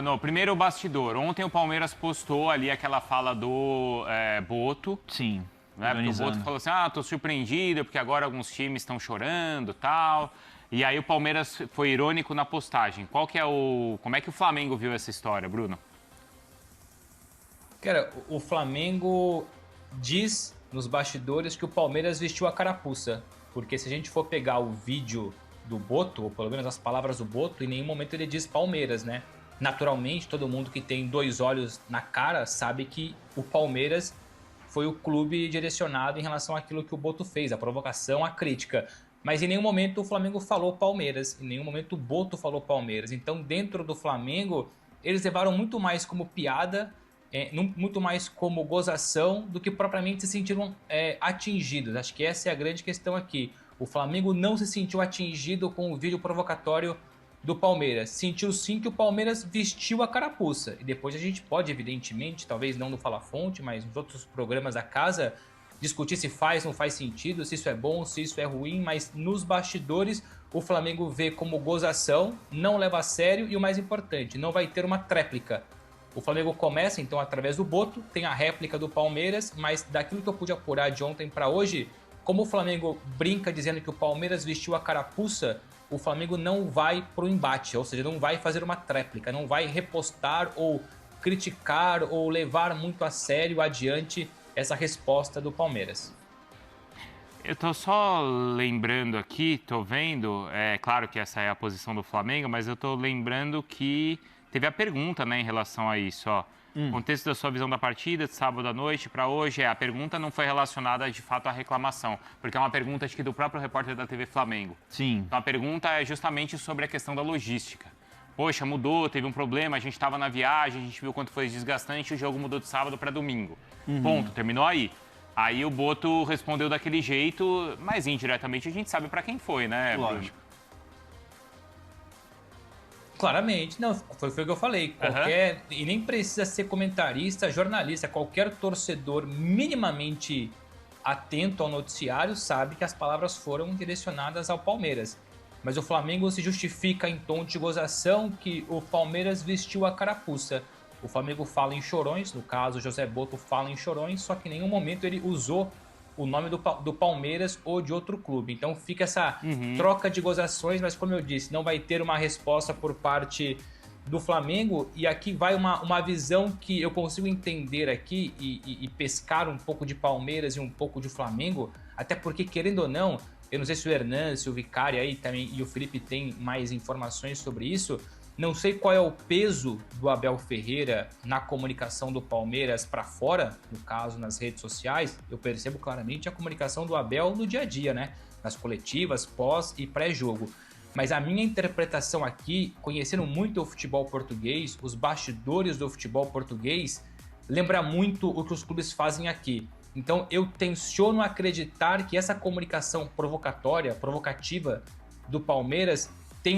Bruno, primeiro o bastidor. Ontem o Palmeiras postou ali aquela fala do Boto. Sim, né? Porque o Boto falou assim, tô surpreendido porque agora alguns times estão chorando e tal. E aí o Palmeiras foi irônico na postagem. Como é que o Flamengo viu essa história, Bruno? Cara, o Flamengo diz nos bastidores que o Palmeiras vestiu a carapuça. Porque se a gente for pegar o vídeo do Boto, ou pelo menos as palavras do Boto, em nenhum momento ele diz Palmeiras, né? Naturalmente, todo mundo que tem dois olhos na cara sabe que o Palmeiras foi o clube direcionado em relação àquilo que o Boto fez, a provocação, a crítica. Mas em nenhum momento o Flamengo falou Palmeiras, em nenhum momento o Boto falou Palmeiras. Então, dentro do Flamengo, eles levaram muito mais como piada, muito mais como gozação, do que propriamente se sentiram atingidos. Acho que essa é a grande questão aqui. O Flamengo não se sentiu atingido com o vídeo provocatório do Palmeiras. Sentiu sim que o Palmeiras vestiu a carapuça. E depois a gente pode, evidentemente, talvez não no Fala Fonte, mas nos outros programas da casa, discutir se faz ou não faz sentido, se isso é bom, se isso é ruim, mas nos bastidores o Flamengo vê como gozação, não leva a sério e o mais importante, não vai ter uma tréplica. O Flamengo começa então através do Boto, tem a réplica do Palmeiras, mas daquilo que eu pude apurar de ontem para hoje, como o Flamengo brinca dizendo que o Palmeiras vestiu a carapuça, o Flamengo não vai pro embate, ou seja, não vai fazer uma tréplica, não vai repostar ou criticar ou levar muito a sério adiante essa resposta do Palmeiras. Eu tô só lembrando aqui, tô vendo, claro que essa é a posição do Flamengo, mas eu tô lembrando que teve a pergunta, né, em relação a isso, ó. Contexto da sua visão da partida de sábado à noite para hoje, a pergunta não foi relacionada de fato à reclamação, porque é uma pergunta acho que do próprio repórter da TV Flamengo. Sim. Então a pergunta é justamente sobre a questão da logística. Poxa, mudou, teve um problema, a gente estava na viagem, a gente viu quanto foi desgastante, o jogo mudou de sábado para domingo. Ponto, terminou aí. Aí o Boto respondeu daquele jeito, mas indiretamente a gente sabe para quem foi, né, Bruno? Lógico. Claramente, não, foi o que eu falei. E nem precisa ser comentarista, jornalista, qualquer torcedor minimamente atento ao noticiário sabe que as palavras foram direcionadas ao Palmeiras. Mas o Flamengo se justifica em tom de gozação que o Palmeiras vestiu a carapuça. O Flamengo fala em chorões, no caso, José Boto fala em chorões, só que em nenhum momento ele usou o nome do Palmeiras ou de outro clube. Então fica essa troca de gozações, mas como eu disse, não vai ter uma resposta por parte do Flamengo. E aqui vai uma visão que eu consigo entender aqui e pescar um pouco de Palmeiras e um pouco de Flamengo, até porque, querendo ou não, eu não sei se o Hernan, se o Vicari aí também e o Felipe tem mais informações sobre isso. Não sei qual é o peso do Abel Ferreira na comunicação do Palmeiras para fora, no caso nas redes sociais. Eu percebo claramente a comunicação do Abel no dia a dia, né? Nas coletivas, pós e pré-jogo. Mas a minha interpretação aqui, conhecendo muito o futebol português, os bastidores do futebol português, lembra muito o que os clubes fazem aqui. Então eu tenciono acreditar que essa comunicação provocativa do Palmeiras tem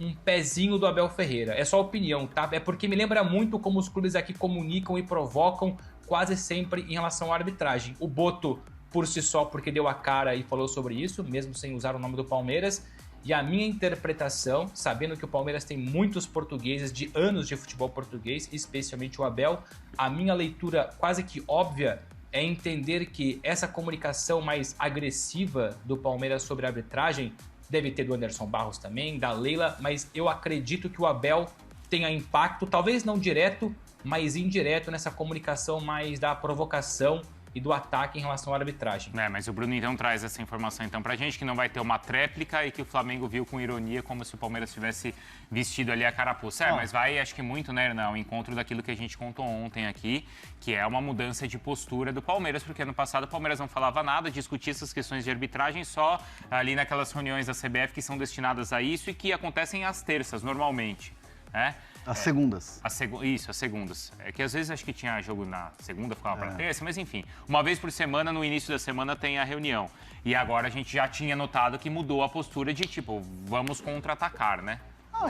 um pezinho do Abel Ferreira. É só opinião, tá? É porque me lembra muito como os clubes aqui comunicam e provocam quase sempre em relação à arbitragem. O Boto, por si só, porque deu a cara e falou sobre isso, mesmo sem usar o nome do Palmeiras. E a minha interpretação, sabendo que o Palmeiras tem muitos portugueses de anos de futebol português, especialmente o Abel, a minha leitura quase que óbvia é entender que essa comunicação mais agressiva do Palmeiras sobre a arbitragem deve ter do Anderson Barros também, da Leila, mas eu acredito que o Abel tenha impacto, talvez não direto, mas indireto nessa comunicação mais da provocação e do ataque em relação à arbitragem. Mas o Bruno então traz essa informação então pra gente, que não vai ter uma tréplica e que o Flamengo viu com ironia como se o Palmeiras tivesse vestido ali a carapuça. Mas vai, acho que muito, né, Hernan, ao encontro daquilo que a gente contou ontem aqui, que é uma mudança de postura do Palmeiras, porque ano passado o Palmeiras não falava nada, discutia essas questões de arbitragem só ali naquelas reuniões da CBF que são destinadas a isso e que acontecem às terças, normalmente, né? As segundas. Isso, as segundas. É que às vezes acho que tinha jogo na segunda, ficava para terça, mas enfim. Uma vez por semana, no início da semana, tem a reunião. E agora a gente já tinha notado que mudou a postura de tipo, vamos contra-atacar, né?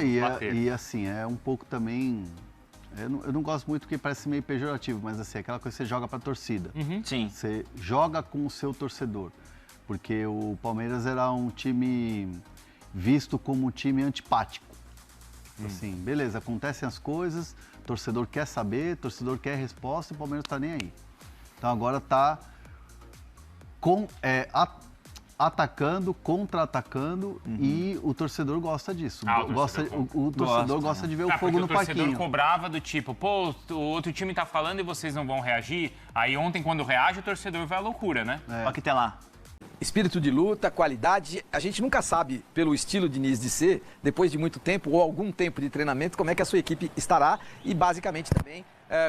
E assim, é um pouco também... Eu não gosto muito porque parece meio pejorativo, mas assim, aquela coisa que você joga pra torcida. Sim. Você joga com o seu torcedor. Porque o Palmeiras era um time visto como um time antipático. Assim, beleza, acontecem as coisas, o torcedor quer saber, o torcedor quer resposta e o Palmeiras tá nem aí. Então agora tá atacando, contra-atacando e o torcedor gosta disso. O torcedor gosta de ver o fogo no parquinho. O torcedor cobrava do tipo, pô, o outro time tá falando e vocês não vão reagir. Aí ontem, quando reage, o torcedor vai à loucura, né? Olha que tem lá. Espírito de luta, qualidade, a gente nunca sabe, pelo estilo de Diniz de ser, depois de muito tempo ou algum tempo de treinamento, como é que a sua equipe estará e basicamente também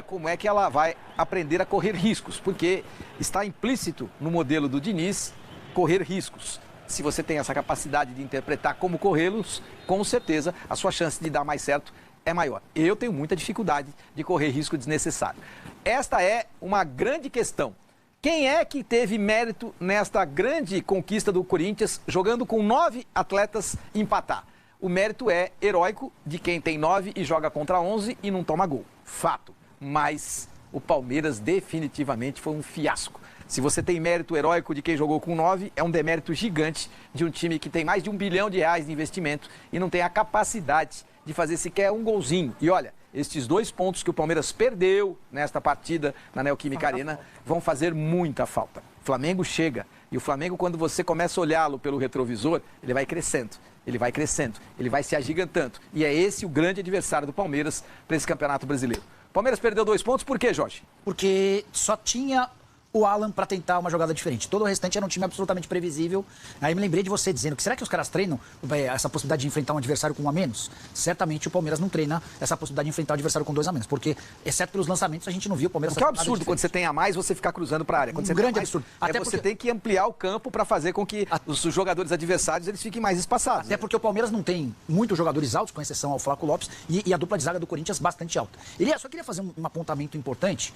como é que ela vai aprender a correr riscos, porque está implícito no modelo do Diniz correr riscos. Se você tem essa capacidade de interpretar como corrê-los, com certeza a sua chance de dar mais certo é maior. Eu tenho muita dificuldade de correr risco desnecessário. Esta é uma grande questão. Quem é que teve mérito nesta grande conquista do Corinthians, jogando com 9 atletas empatar? O mérito é heróico de quem tem 9 e joga contra 11 e não toma gol. Fato. Mas o Palmeiras definitivamente foi um fiasco. Se você tem mérito heróico de quem jogou com 9, é um demérito gigante de um time que tem mais de R$1 bilhão de investimento e não tem a capacidade de fazer sequer um golzinho. E olha, estes 2 pontos que o Palmeiras perdeu nesta partida na Neoquímica Arena vão fazer muita falta. O Flamengo chega e o Flamengo, quando você começa a olhá-lo pelo retrovisor, ele vai crescendo. Ele vai crescendo, ele vai se agigantando. E é esse o grande adversário do Palmeiras para esse Campeonato Brasileiro. O Palmeiras perdeu 2 pontos, por quê, Jorge? Porque só tinha o Alan para tentar uma jogada diferente. Todo o restante era um time absolutamente previsível. Aí me lembrei de você dizendo que será que os caras treinam essa possibilidade de enfrentar um adversário com 1 a menos? Certamente o Palmeiras não treina essa possibilidade de enfrentar um adversário com 2 a menos, porque, exceto pelos lançamentos, a gente não viu o Palmeiras... Porque é um absurdo quando você tem a mais, você ficar cruzando para a área. Quando você grande tem mais, absurdo. Até você tem que ampliar o campo para fazer com que os jogadores adversários eles fiquem mais espaçados. Até porque o Palmeiras não tem muitos jogadores altos, com exceção ao Flaco Lopes, e a dupla de zaga do Corinthians bastante alta. Elias, só queria fazer um apontamento importante.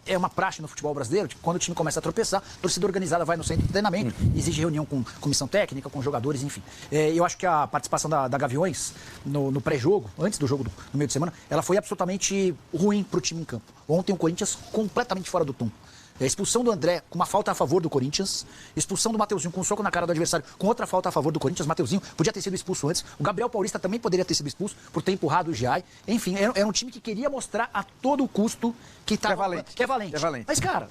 É uma praxe no futebol brasileiro, que quando o time começa a tropeçar, a torcida organizada vai no centro de treinamento, exige reunião com comissão técnica, com jogadores, enfim. Eu acho que a participação da Gaviões no pré-jogo, antes do jogo no meio de semana, ela foi absolutamente ruim para o time em campo. Ontem o Corinthians completamente fora do tom. A expulsão do André com uma falta a favor do Corinthians, expulsão do Mateuzinho com um soco na cara do adversário com outra falta a favor do Corinthians. Mateuzinho podia ter sido expulso antes. O Gabriel Paulista também poderia ter sido expulso por ter empurrado o Giai. Enfim, era um time que queria mostrar a todo custo que é valente. Mas, cara,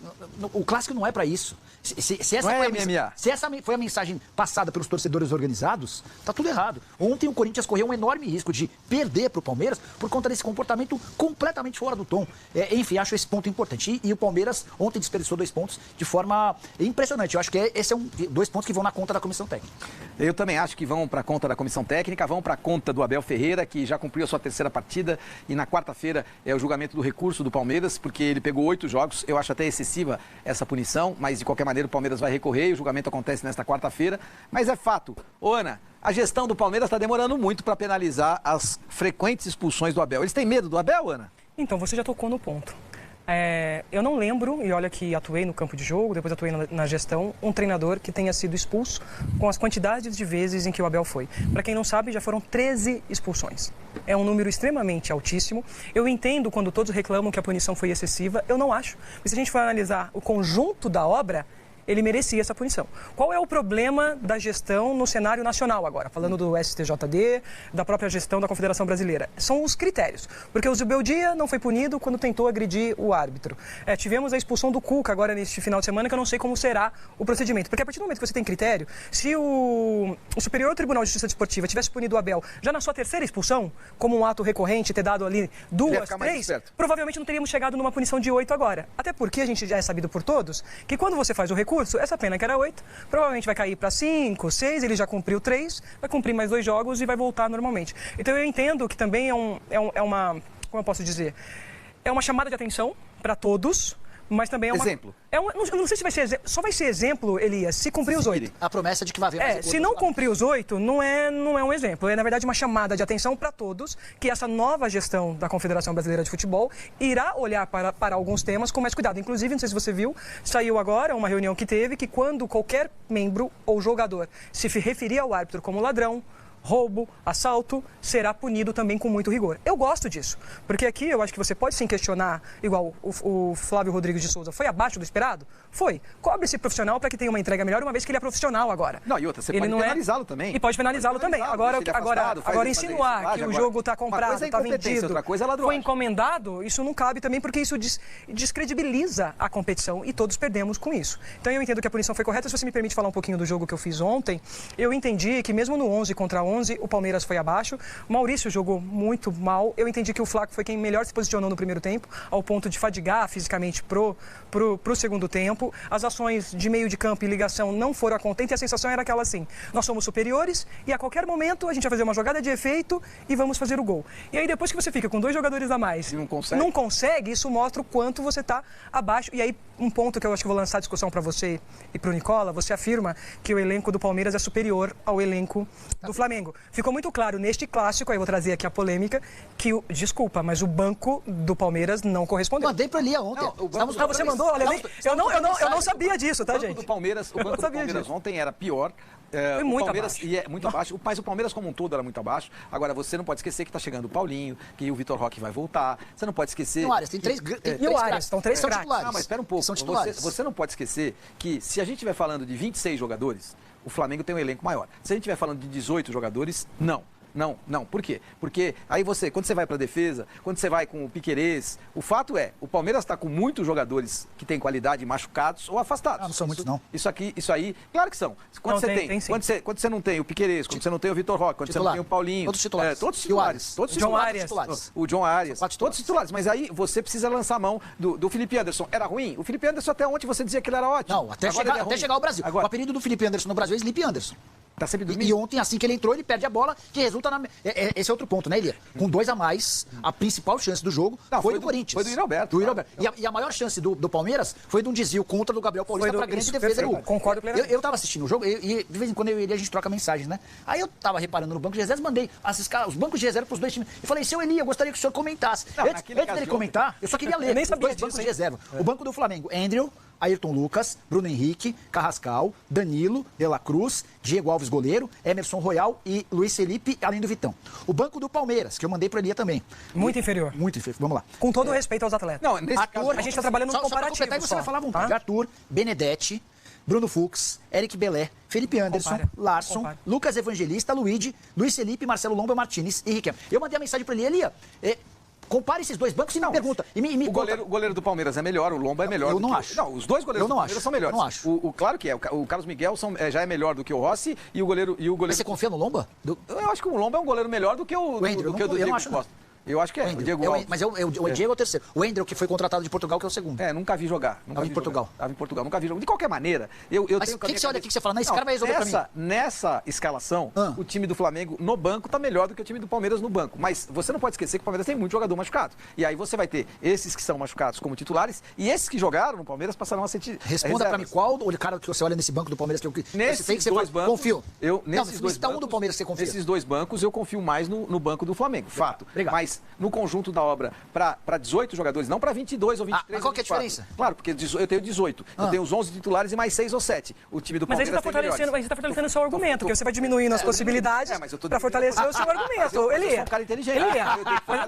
o clássico não é pra isso. Se essa foi a mensagem passada pelos torcedores organizados, tá tudo errado. Ontem o Corinthians correu um enorme risco de perder pro Palmeiras por conta desse comportamento completamente fora do tom. Enfim, acho esse ponto importante. E o Palmeiras ontem desperdiçou 2 pontos de forma impressionante. Eu acho que esse é 2 pontos que vão na conta da comissão técnica. Eu também acho que vão para a conta da comissão técnica, vão para a conta do Abel Ferreira, que já cumpriu a sua 3ª partida, e na quarta-feira é o julgamento do recurso do Palmeiras, porque ele pegou 8 jogos. Eu acho até excessiva essa punição, mas de qualquer maneira o Palmeiras vai recorrer e o julgamento acontece nesta quarta-feira. Mas é fato. Ô, Ana, a gestão do Palmeiras está demorando muito para penalizar as frequentes expulsões do Abel. Eles têm medo do Abel, Ana? Então, você já tocou no ponto. Eu não lembro, e olha que atuei no campo de jogo, depois atuei na gestão, um treinador que tenha sido expulso com as quantidades de vezes em que o Abel foi. Para quem não sabe, já foram 13 expulsões. É um número extremamente altíssimo. Eu entendo quando todos reclamam que a punição foi excessiva, eu não acho. Mas se a gente for analisar o conjunto da obra, ele merecia essa punição. Qual é o problema da gestão no cenário nacional agora? Falando do STJD, da própria gestão da Confederação Brasileira. São os critérios. Porque o Zubeldia não foi punido quando tentou agredir o árbitro. Tivemos a expulsão do Cuca agora neste final de semana, que eu não sei como será o procedimento. Porque a partir do momento que você tem critério, se o Superior Tribunal de Justiça Desportiva tivesse punido o Abel já na sua 3ª expulsão, como um ato recorrente, ter dado ali 2, 3, provavelmente não teríamos chegado numa punição de 8 agora. Até porque a gente já é sabido por todos que quando você faz o recurso, essa pena que era 8, provavelmente vai cair para 5, 6, ele já cumpriu 3, vai cumprir mais 2 jogos e vai voltar normalmente. Então eu entendo que também é uma, como eu posso dizer, é uma chamada de atenção para todos, mas também é uma... Exemplo. Eu não sei se vai ser só vai ser exemplo, Elias, se cumprir os 8. A promessa de que vai haver mais se não cumprir os 8, não é um exemplo. É, na verdade, uma chamada de atenção para todos, que essa nova gestão da Confederação Brasileira de Futebol irá olhar para alguns temas com mais cuidado. Inclusive, não sei se você viu, saiu agora uma reunião que teve que quando qualquer membro ou jogador se referir ao árbitro como ladrão, roubo, assalto, será punido também com muito rigor. Eu gosto disso, porque aqui eu acho que você pode sim questionar, igual o Flávio Rodrigues de Souza, foi abaixo do esperado? Foi. Cobre esse profissional para que tenha uma entrega melhor, uma vez que ele é profissional agora. Não, e outra, você pode penalizá-lo também. E pode penalizá-lo também. Agora insinuar que o jogo está comprado, está vendido, foi encomendado, isso não cabe também, porque isso descredibiliza a competição e todos perdemos com isso. Então eu entendo que a punição foi correta. Se você me permite falar um pouquinho do jogo que eu fiz ontem, eu entendi que mesmo no 11 contra 11, o Palmeiras foi abaixo. O Maurício jogou muito mal. Eu entendi que o Flaco foi quem melhor se posicionou no primeiro tempo, ao ponto de fadigar fisicamente pro segundo tempo. As ações de meio de campo e ligação não foram a contento e a sensação era aquela assim, nós somos superiores e a qualquer momento a gente vai fazer uma jogada de efeito e vamos fazer o gol. E aí depois que você fica com 2 jogadores a mais e não consegue, isso mostra o quanto você está abaixo. E aí um ponto que eu acho que vou lançar a discussão para você e para o Nicola, você afirma que o elenco do Palmeiras é superior ao elenco do Flamengo. Ficou muito claro neste clássico, aí eu vou trazer aqui a polêmica, que desculpa, mas o banco do Palmeiras não correspondeu. Mandei para ele ontem. Você mandou? Olha, eu não sabia disso, tá, gente? O banco do Palmeiras ontem era pior. Foi muito Palmeiras abaixo. é muito abaixo, mas o Palmeiras como um todo era muito abaixo. Agora, você não pode esquecer que está chegando o Paulinho, que o Vitor Roque vai voltar. Você não pode esquecer... E o Arias, tem três E o Arias, estão 3 craques. titulares. Não, mas espera um pouco. São titulares. Você não pode esquecer que se a gente estiver falando de 26 jogadores, o Flamengo tem um elenco maior. Se a gente estiver falando de 18 jogadores, não. Não. Por quê? Porque aí quando você vai para a defesa, quando você vai com o Piquerez, o fato é, o Palmeiras está com muitos jogadores que têm qualidade machucados ou afastados. Não são muitos, não. Isso aí, claro que são. Quando você não tem o Piquerez, quando você não tem o Vitor Roque, quando você não tem o Paulinho. Todos titulares. Todos titulares. Todos titulares. O John Arias. Todos titulares. Mas aí você precisa lançar a mão do Felipe Anderson. Era ruim? O Felipe Anderson até ontem você dizia que ele era ótimo. Não, até chegar ao Brasil. Agora, o apelido do Felipe Anderson no Brasil é Sleep Anderson. Tá sempre dormindo. E ontem, assim que ele entrou, ele perde a bola, que resulta na... Esse é outro ponto, né, Elia? Com 2 a mais, a principal chance do jogo foi do Corinthians. Foi do Yuri Alberto. E a maior chance do Palmeiras foi de um desvio contra do Gabriel Paulista para a grande defesa do... Concordo plenamente. Eu tava assistindo o jogo e de vez em quando eu e ele a gente troca mensagens, né? Aí eu tava reparando no banco de reservas, mandei os bancos de reserva pros 2 times. E falei, seu Elia, eu gostaria que o senhor comentasse. Antes dele comentar, eu só queria ler os 2 bancos de reserva. O banco do Flamengo, Andrew, Ayrton Lucas, Bruno Henrique, Carrascal, Danilo, De La Cruz, Diego Alves goleiro, Emerson Royal e Luiz Felipe, além do Vitão. O banco do Palmeiras, que eu mandei para Elia também. Muito inferior. Muito inferior. Vamos lá. Com todo o respeito aos atletas. Não, nesse caso, a gente está trabalhando no comparativo. Só para você vai falar à vontade. Arthur, Benedetti, Bruno Fux, Eric Belé, Felipe Anderson, Larson, Lucas Evangelista, Luigi, Luiz Felipe, Marcelo Lomba, Martinez e Riquelme. Eu mandei a mensagem para ele, Elia, compare esses 2 bancos e me pergunta. O goleiro do Palmeiras é melhor, o Lomba é melhor. Eu não acho. Não, os 2 goleiros do Palmeiras são melhores. Eu não acho. Claro que é. O Carlos Miguel já é melhor do que o Rossi e o goleiro... Mas você confia no Lomba? Eu acho que o Lomba é um goleiro melhor do que o do Diego Costa. Eu acho que é. O Diego Alves. Mas o Diego é o terceiro. O Endel, que foi contratado de Portugal, que é o segundo. Nunca vi jogar. Estava em Portugal. Nunca vi jogar. De qualquer maneira, Mas o que você olha aqui que você fala? Não, esse cara vai resolver pra mim. Nessa escalação, o time do Flamengo no banco tá melhor do que o time do Palmeiras no banco. Mas você não pode esquecer que o Palmeiras tem muito jogador machucado. E aí você vai ter esses que são machucados como titulares e esses que jogaram no Palmeiras passarão a ser Responda pra mim, qual o cara que você olha nesse banco do Palmeiras que eu... Nesses 2 bancos... Confio. Nesses 2 bancos... um do Palmeiras que você confia. Nesses 2 bancos eu confio mais no banco do Flamengo, fato. Mas no conjunto da obra para 18 jogadores, não para 22 ou 23 mas qual que é a diferença? Claro, porque eu tenho 18. Eu tenho os 11 titulares e mais 6 ou 7. O time do Palmeiras tem melhores. Mas aí você está fortalecendo o seu argumento, porque você vai diminuindo as possibilidades para fortalecer o seu argumento. Eu sou um cara inteligente.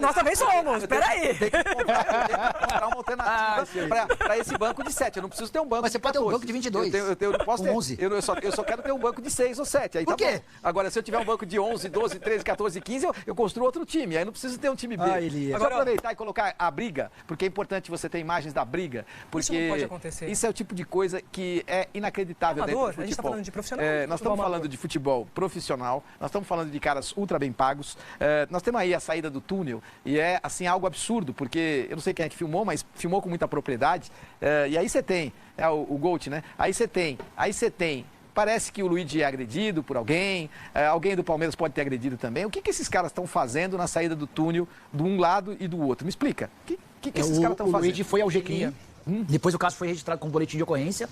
Nós também somos. Espera aí. Tem que comprar uma alternativa para esse banco de 7. Eu não preciso ter um banco Mas você pode ter um banco de 22. Eu posso ter. 11. Eu só quero ter um banco de 6 ou 7. Aí Por quê? Agora, se eu tiver um banco de 11, 12, 13, 14, 15, eu construo outro time. Aí não preciso ter um time B. Agora, aproveitar e colocar a briga, porque é importante você ter imagens da briga, porque isso não pode acontecer. Isso é o tipo de coisa que é inacreditável dentro do futebol. A gente está falando de profissional. Nós estamos falando de futebol profissional, nós estamos falando de caras ultra bem pagos. Nós temos aí a saída do túnel e é assim algo absurdo, porque eu não sei quem é que filmou, mas filmou com muita propriedade. E aí você tem o Gold, né? Aí você tem. Parece que o Luigi é agredido por alguém, alguém do Palmeiras pode ter agredido também. O que esses caras estão fazendo na saída do túnel de um lado e do outro? Me explica. O que esses caras estão fazendo? O Luigi foi ao Jequim Depois o caso foi registrado com boletim de ocorrência,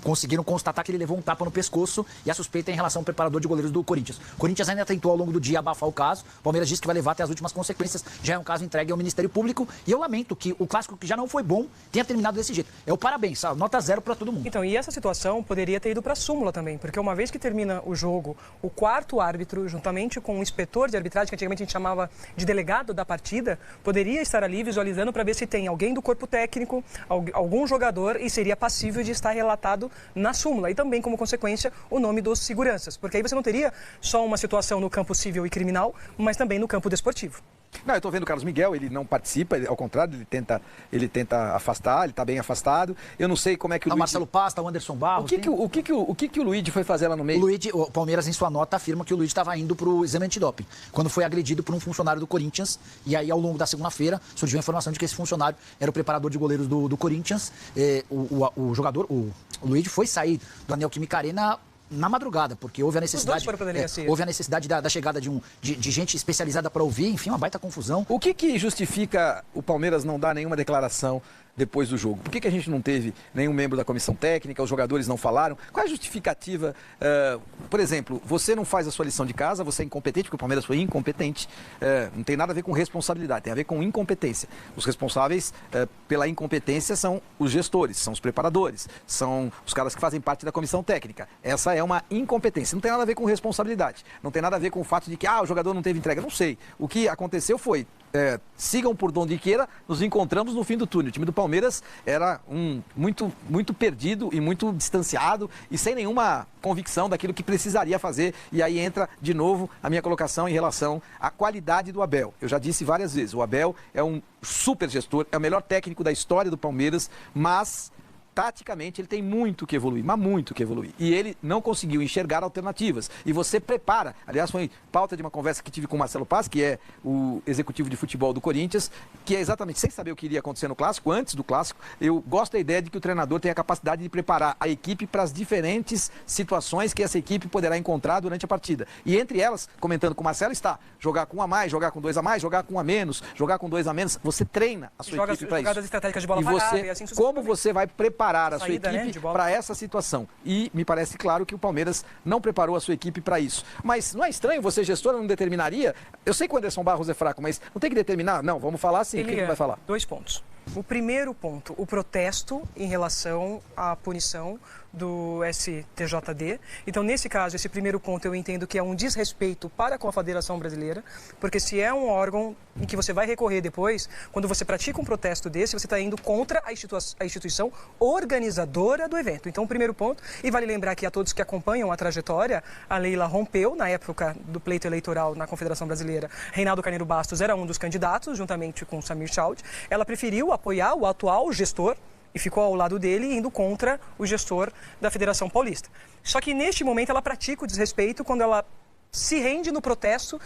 conseguiram constatar que ele levou um tapa no pescoço e a suspeita é em relação ao preparador de goleiros do Corinthians. O Corinthians ainda tentou ao longo do dia abafar o caso, o Palmeiras disse que vai levar até as últimas consequências, já é um caso entregue ao Ministério Público e eu lamento que o clássico que já não foi bom tenha terminado desse jeito. É o parabéns, sabe? Nota 0 para todo mundo. Então, e essa situação poderia ter ido para a súmula também, porque uma vez que termina o jogo, o quarto árbitro, juntamente com o inspetor de arbitragem, que antigamente a gente chamava de delegado da partida, poderia estar ali visualizando para ver se tem alguém do corpo técnico, algum jogador, e seria passível de estar relatado na súmula. E também, como consequência, o nome dos seguranças. Porque aí você não teria só uma situação no campo civil e criminal, mas também no campo desportivo. Não, eu estou vendo o Carlos Miguel, ele não participa, ao contrário, ele tenta afastar, ele está bem afastado. Eu não sei como é que o Luigi... Marcelo Paz, o Anderson Barros... O que o Luigi foi fazer lá no meio? O Palmeiras, em sua nota, afirma que o Luigi estava indo para o exame antidoping, quando foi agredido por um funcionário do Corinthians. E aí, ao longo da segunda-feira, surgiu a informação de que esse funcionário era o preparador de goleiros do Corinthians. O jogador, o Luigi, foi sair do Anel Química Arena na madrugada, porque houve a necessidade, houve a necessidade da chegada de gente especializada para ouvir, enfim, uma baita confusão. O que justifica o Palmeiras não dar nenhuma declaração depois do jogo? Por que a gente não teve nenhum membro da comissão técnica, os jogadores não falaram? Qual é a justificativa? Por exemplo, você não faz a sua lição de casa, você é incompetente, porque o Palmeiras foi incompetente, não tem nada a ver com responsabilidade, tem a ver com incompetência. Os responsáveis pela incompetência são os gestores, são os preparadores, são os caras que fazem parte da comissão técnica. Essa é uma incompetência, não tem nada a ver com responsabilidade, não tem nada a ver com o fato de que o jogador não teve entrega, não sei. O que aconteceu foi, sigam por onde queira, nos encontramos no fim do túnel. O time do Palmeiras era muito perdido e muito distanciado e sem nenhuma convicção daquilo que precisaria fazer. E aí entra de novo a minha colocação em relação à qualidade do Abel. Eu já disse várias vezes, o Abel é um super gestor, é o melhor técnico da história do Palmeiras, mas taticamente ele tem muito que evoluir, mas muito que evoluir. E ele não conseguiu enxergar alternativas. E você prepara, aliás, foi pauta de uma conversa que tive com o Marcelo Paz, que é o executivo de futebol do Corinthians, que é exatamente sem saber o que iria acontecer no Clássico, antes do Clássico, eu gosto da ideia de que o treinador tem a capacidade de preparar a equipe para as diferentes situações que essa equipe poderá encontrar durante a partida. E entre elas, comentando com o Marcelo, está jogar com um a mais, jogar com dois a mais, jogar com um a menos, jogar com dois a menos. Você treina a sua equipe para isso. Jogadas estratégicas de bola e parada, você, e assim como você vai preparar a sua Saída, equipe para essa situação. E me parece claro que o Palmeiras não preparou a sua equipe para isso. Mas não é estranho, você, gestor, não determinaria? Eu sei que o Anderson Barros é fraco, mas não tem que determinar? Não, vamos falar assim. O que vai falar? 2 pontos. O primeiro ponto, o protesto em relação à punição do STJD. Então, nesse caso, esse primeiro ponto eu entendo que é um desrespeito para com a Federação Brasileira, porque se é um órgão em que você vai recorrer depois, quando você pratica um protesto desse, você está indo contra a instituição organizadora do evento. Então, o primeiro ponto, e vale lembrar que a todos que acompanham a trajetória, a Leila rompeu na época do pleito eleitoral na Confederação Brasileira. Reinaldo Carneiro Bastos era um dos candidatos, juntamente com Samir Chaud. Ela preferiu apoiar o atual gestor e ficou ao lado dele, indo contra o gestor da Federação Paulista. Só que neste momento ela pratica o desrespeito quando ela se rende no protesto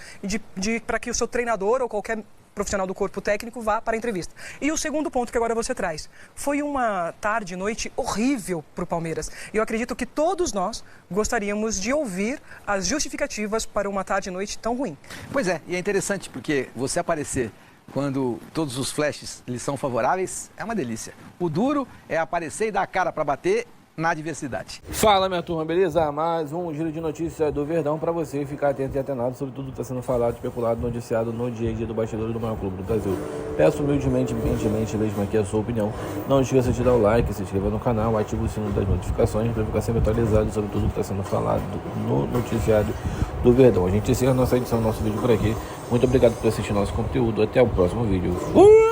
para que o seu treinador ou qualquer profissional do corpo técnico vá para a entrevista. E o segundo ponto que agora você traz, foi uma tarde e noite horrível para o Palmeiras. E eu acredito que todos nós gostaríamos de ouvir as justificativas para uma tarde e noite tão ruim. Pois é, e é interessante porque você aparecer quando todos os flashes lhes são favoráveis, é uma delícia. O duro é aparecer e dar a cara para bater na adversidade. Fala, minha turma, beleza? Mais um giro de notícias do Verdão para você ficar atento e atenado sobre tudo que está sendo falado, especulado, noticiado no dia a dia do bastidor do maior clube do Brasil. Peço humildemente, mesmo aqui a sua opinião. Não esqueça de dar o like, se inscreva no canal, ative o sino das notificações para ficar sempre atualizado sobre tudo que está sendo falado no noticiário do Verdão. A gente encerra nossa edição, nosso vídeo por aqui. Muito obrigado por assistir nosso conteúdo. Até o próximo vídeo. Fui!